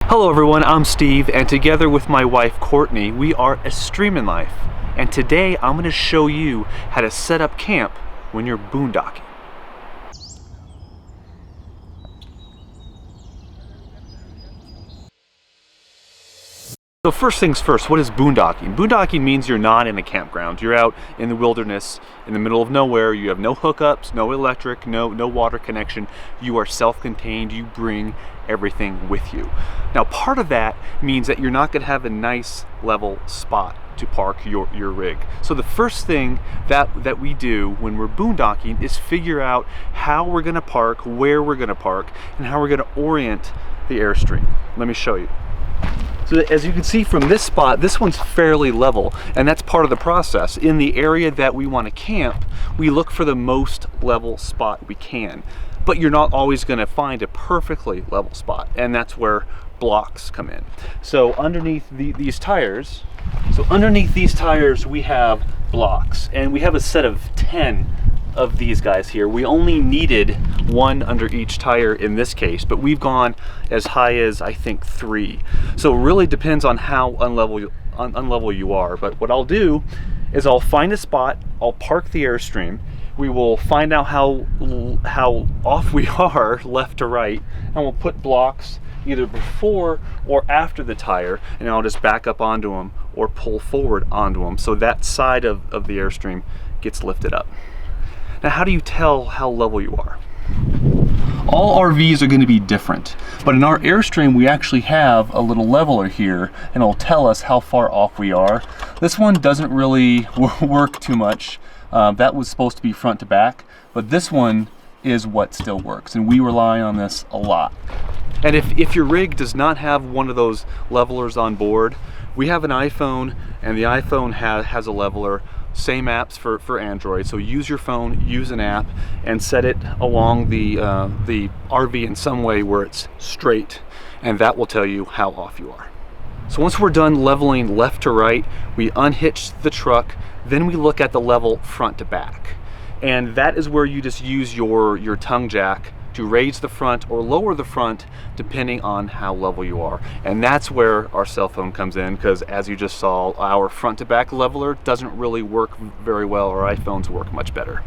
Hello everyone, I'm Steve, and together with my wife Courtney, we are Airstream Life. And today I'm going to show you how to set up camp when you're boondocking. So first things first, what is boondocking? Boondocking means you're not in a campground. You're out in the wilderness, in the middle of nowhere. You have no hookups, no electric, no water connection. You are self-contained. You bring everything with you. Now part of that means that you're not going to have a nice level spot to park your rig. So the first thing that we do when we're boondocking is figure out how we're going to park, where we're going to park, and how we're going to orient the Airstream. Let me show you. So as you can see from this spot, this one's fairly level, and that's part of the process. In the area that we want to camp, we look for the most level spot we can. But you're not always going to find a perfectly level spot, and that's where blocks come in. So underneath these tires, we have blocks, and we have a set of 10 of these guys here. We only needed one under each tire in this case, but we've gone as high as I think 3. So it really depends on how unlevel you are. But what I'll do is I'll find a spot, I'll park the Airstream, we will find out how off we are left to right, and we'll put blocks either before or after the tire, and I'll just back up onto them or pull forward onto them so that side of the Airstream gets lifted up. Now, how do you tell how level you are? All RVs are going to be different, but in our Airstream we actually have a little leveler here, and it'll tell us how far off we are. This one doesn't really work too much. That was supposed to be front to back, but this one is what still works, and we rely on this a lot. And if your rig does not have one of those levelers on board, we have an iPhone, and the iPhone has a leveler. Same apps for Android, so use your phone, use an app, and set it along the RV in some way where it's straight, and that will tell you how off you are. So once we're done leveling left to right, we unhitch the truck, then we look at the level front to back, and that is where you just use your tongue jack to raise the front or lower the front depending on how level you are. And that's where our cell phone comes in, because as you just saw, our front to back leveler doesn't really work very well. Our iPhones work much better.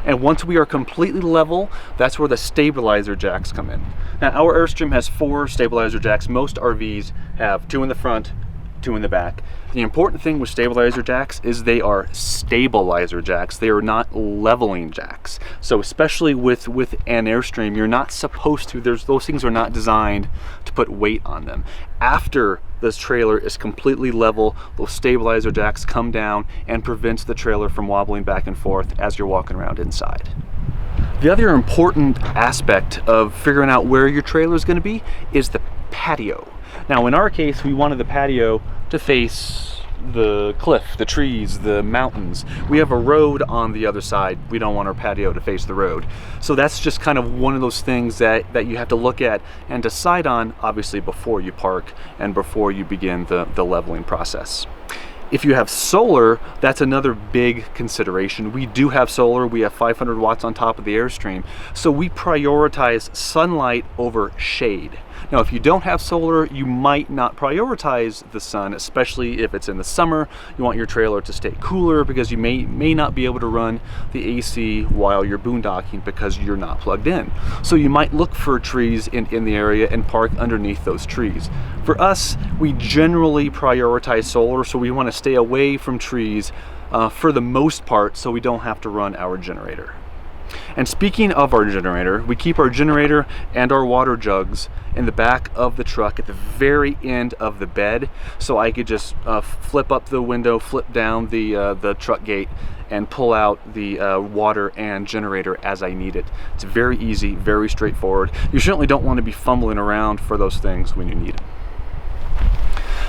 And once we are completely level, that's where the stabilizer jacks come in. Now our Airstream has 4 stabilizer jacks. Most RVs have 2 in the front, 2 in the back. The important thing with stabilizer jacks is they are stabilizer jacks. They are not leveling jacks. So especially with an Airstream, you're not supposed to, those things are not designed to put weight on them. After this trailer is completely level, those stabilizer jacks come down and prevents the trailer from wobbling back and forth as you're walking around inside. The other important aspect of figuring out where your trailer is going to be is the patio. Now in our case, we wanted the patio to face the cliff, the trees, the mountains. We have a road on the other side. We don't want our patio to face the road. So that's just kind of one of those things that you have to look at and decide on, obviously, before you park and before you begin the leveling process. If you have solar, that's another big consideration. We do have solar. We have 500 watts on top of the Airstream. So we prioritize sunlight over shade. Now, if you don't have solar, you might not prioritize the sun, especially if it's in the summer. You want your trailer to stay cooler because you may not be able to run the AC while you're boondocking because you're not plugged in. So you might look for trees in the area and park underneath those trees. For us, we generally prioritize solar, so we want to stay away from trees for the most part so we don't have to run our generator. And speaking of our generator, we keep our generator and our water jugs in the back of the truck at the very end of the bed, so I could just flip up the window, flip down the truck gate, and pull out the water and generator as I need it. It's very easy, very straightforward. You certainly don't want to be fumbling around for those things when you need them.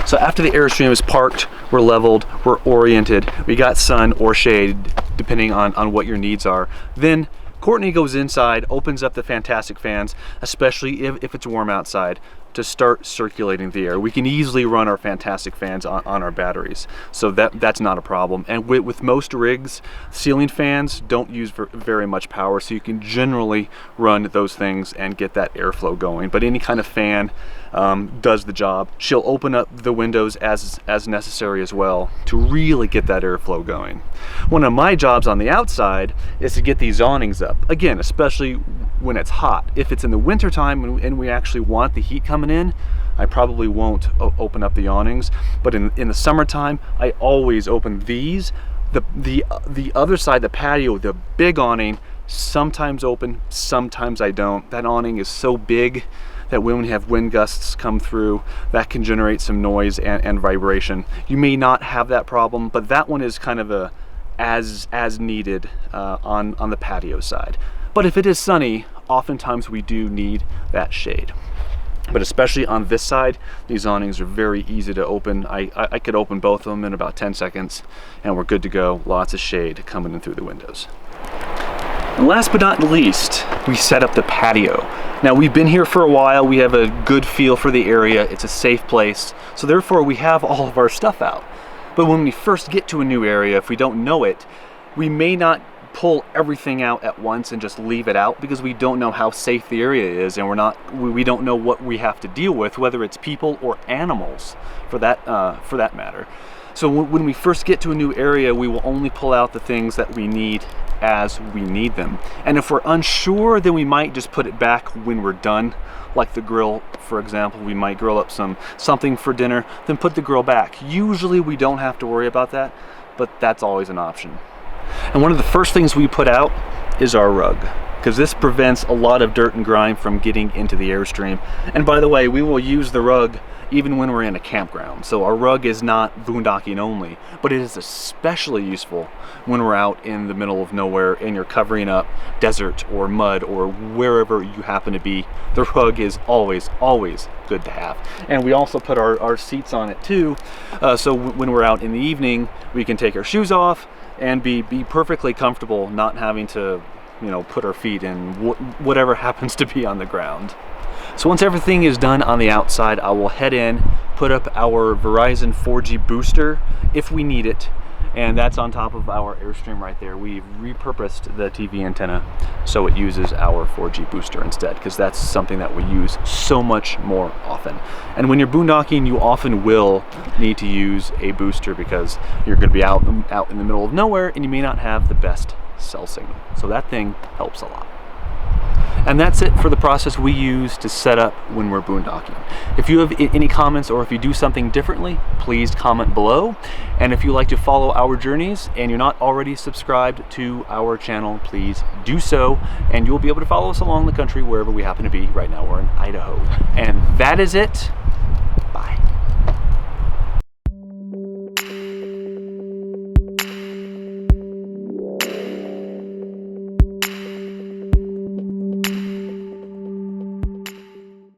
So after the Airstream is parked, we're leveled, we're oriented, we got sun or shade, depending on what your needs are. Then Courtney goes inside, opens up the fantastic fans, especially if it's warm outside, to start circulating the air. We can easily run our fantastic fans on our batteries, so that's not a problem. And with most rigs, ceiling fans don't use very much power, so you can generally run those things and get that airflow going. But any kind of fan does the job. She'll open up the windows as necessary as well to really get that airflow going. One of my jobs on the outside is to get these awnings up. Again, especially when it's hot. If it's in the winter time and we actually want the heat coming in, I probably won't open up the awnings. But in the summertime, I always open these. The other side, the patio, the big awning, sometimes open, sometimes I don't. That awning is so big that when we have wind gusts come through, that can generate some noise and vibration. You may not have that problem, but that one is kind of a as needed on the patio side. But if it is sunny, oftentimes we do need that shade. But especially on this side, these awnings are very easy to open. I could open both of them in about 10 seconds and we're good to go. Lots of shade coming in through the windows. And last but not least, we set up the patio. Now we've been here for a while, we have a good feel for the area, it's a safe place, so therefore we have all of our stuff out. But when we first get to a new area, if we don't know it, we may not pull everything out at once and just leave it out because we don't know how safe the area is, and we don't know what we have to deal with, whether it's people or animals for that matter. So when we first get to a new area, we will only pull out the things that we need as we need them. And if we're unsure, then we might just put it back when we're done. Like the grill, for example, we might grill up something for dinner, then put the grill back. Usually we don't have to worry about that, but that's always an option. And one of the first things we put out is our rug, because this prevents a lot of dirt and grime from getting into the Airstream. And by the way, we will use the rug even when we're in a campground. So our rug is not boondocking only, but it is especially useful when we're out in the middle of nowhere and you're covering up desert or mud or wherever you happen to be. The rug is always good to have. And we also put our seats on it too, so when we're out in the evening, we can take our shoes off and be perfectly comfortable, not having to, put our feet in whatever happens to be on the ground. So once everything is done on the outside, I will head in, put up our Verizon 4G booster if we need it, and that's on top of our Airstream right there. We've repurposed the TV antenna so it uses our 4G booster instead, because that's something that we use so much more often. And when you're boondocking, you often will need to use a booster because you're going to be out in the middle of nowhere and you may not have the best cell signal. So that thing helps a lot. And that's it for the process we use to set up when we're boondocking. If you have any comments or if you do something differently, please comment below. And if you like to follow our journeys and you're not already subscribed to our channel, please do so. And you'll be able to follow us along the country wherever we happen to be. Right now we're in Idaho. And that is it.